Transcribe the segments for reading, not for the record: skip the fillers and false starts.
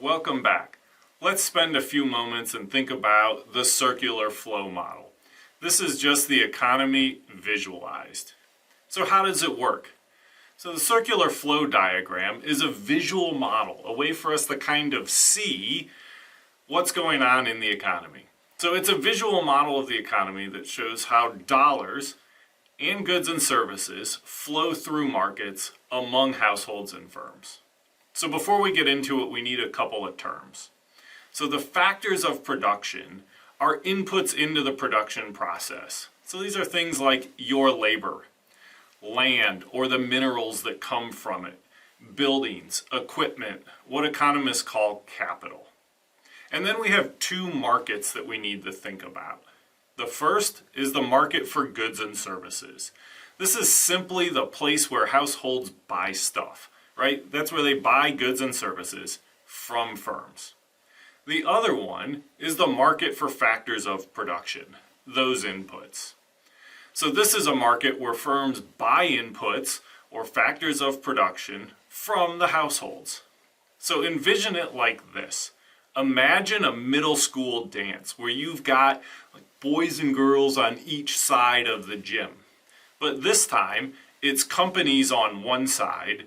Welcome back. Let's spend a few moments and think about the circular flow model. This is just the economy visualized. So how does it work? So the circular flow diagram is a visual model, a way for us to kind of see what's going on in the economy. So it's a visual model of the economy that shows how dollars and goods and services flow through markets among households and firms. So before we get into it, we need a couple of terms. So the factors of production are inputs into the production process. So these are things like your labor, land, or the minerals that come from it, buildings, equipment, what economists call capital. And then we have two markets that we need to think about. The first is the market for goods and services. This is simply the place where households buy stuff, right? That's where they buy goods and services from firms. The other one is the market for factors of production, those inputs. So this is a market where firms buy inputs or factors of production from the households. So envision it like this. Imagine a middle school dance where you've got boys and girls on each side of the gym. But this time, it's companies on one side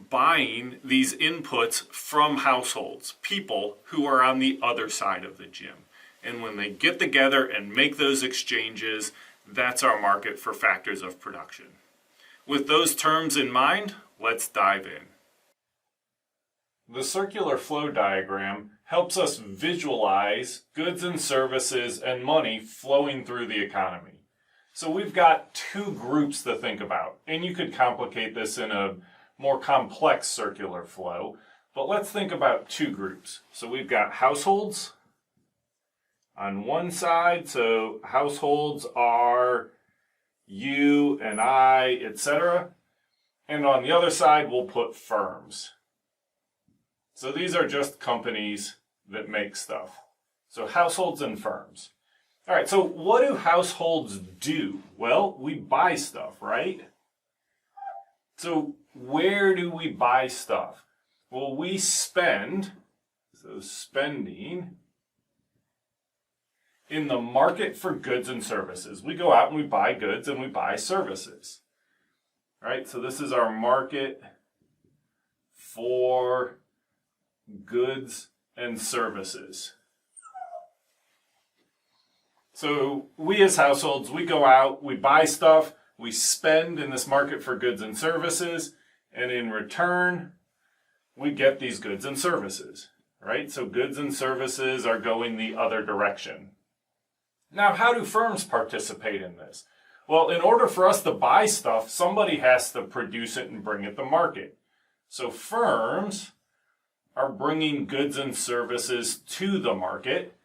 buying these inputs from households, people who are on the other side of the gym. And when they get together and make those exchanges, that's our market for factors of production. With those terms in mind, let's dive in. The circular flow diagram helps us visualize goods and services and money flowing through the economy. So we've got two groups to think about, and you could complicate this in a more complex circular flow, but let's think about two groups. So we've got households on one side, so households are you and I, etc. And on the other side, we'll put firms. So these are just companies that make stuff. So households and firms. All right, so what do households do? Well, we buy stuff, right? So where do we buy stuff? Well, we spend, so spending, in the market for goods and services. We go out and we buy goods and we buy services. All right, so this is our market for goods and services. So we as households, we go out, we buy stuff, we spend in this market for goods and services, and in return, we get these goods and services, right? So goods and services are going the other direction. Now, how do firms participate in this? Well, in order for us to buy stuff, somebody has to produce it and bring it to market. So firms are bringing goods and services to the market,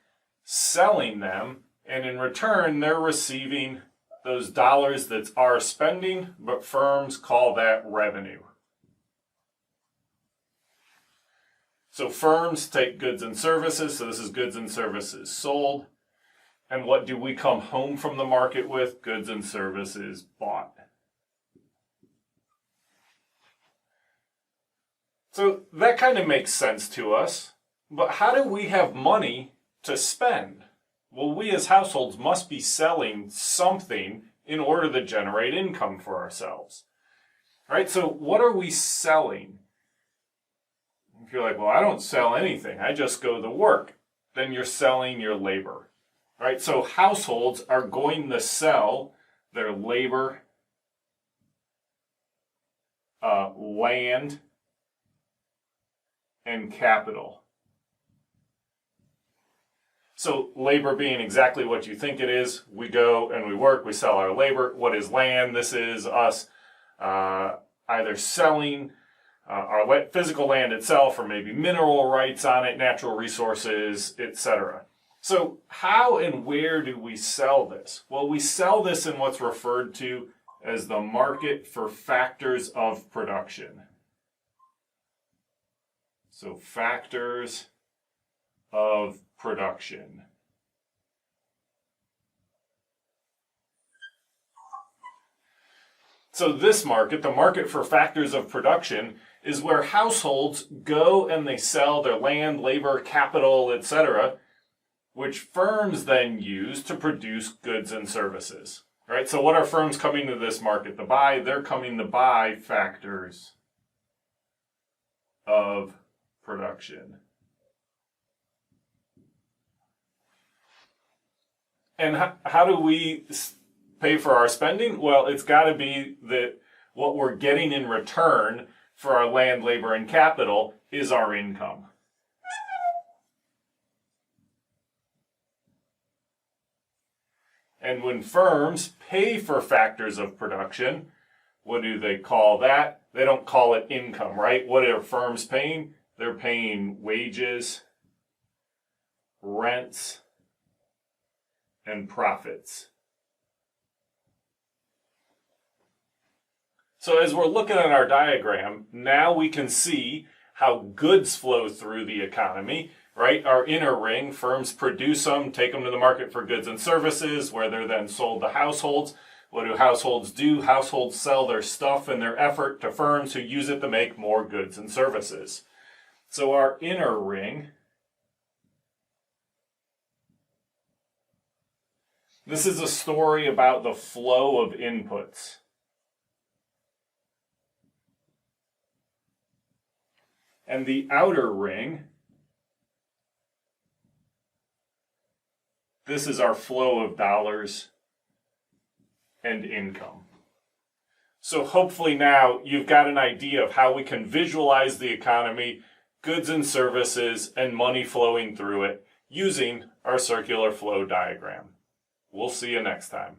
selling them, and in return, they're receiving those dollars that's our spending, but firms call that revenue. So firms take goods and services, so this is goods and services sold. And what do we come home from the market with? Goods and services bought. So that kind of makes sense to us, but how do we have money to spend? Well, we as households must be selling something in order to generate income for ourselves. Right? So what are we selling? If you're like, well, I don't sell anything, I just go to work, then you're selling your labor. Right? So households are going to sell their labor, land, and capital. So labor being exactly what you think it is, we go and we work, we sell our labor. What is land? This is us either selling our physical land itself or maybe mineral rights on it, natural resources, etc. So how and where do we sell this? Well, we sell this in what's referred to as the market for factors of production. So factors of production. So this market, the market for factors of production, is where households go and they sell their land, labor, capital, etc., which firms then use to produce goods and services. Right? So what are firms coming to this market to buy? They're coming to buy factors of production. And how do we pay for our spending? Well, it's got to be that what we're getting in return for our land, labor, and capital is our income. And when firms pay for factors of production, what do they call that? They don't call it income, right? What are firms paying? They're paying wages, rents, and profits. So as we're looking at our diagram, now we can see how goods flow through the economy, right? Our inner ring, firms produce them, take them to the market for goods and services, where they're then sold to households. What do? Households sell their stuff and their effort to firms who use it to make more goods and services. So our inner ring, this is a story about the flow of inputs. And the outer ring, this is our flow of dollars and income. So hopefully now you've got an idea of how we can visualize the economy, goods and services, and money flowing through it using our circular flow diagram. We'll see you next time.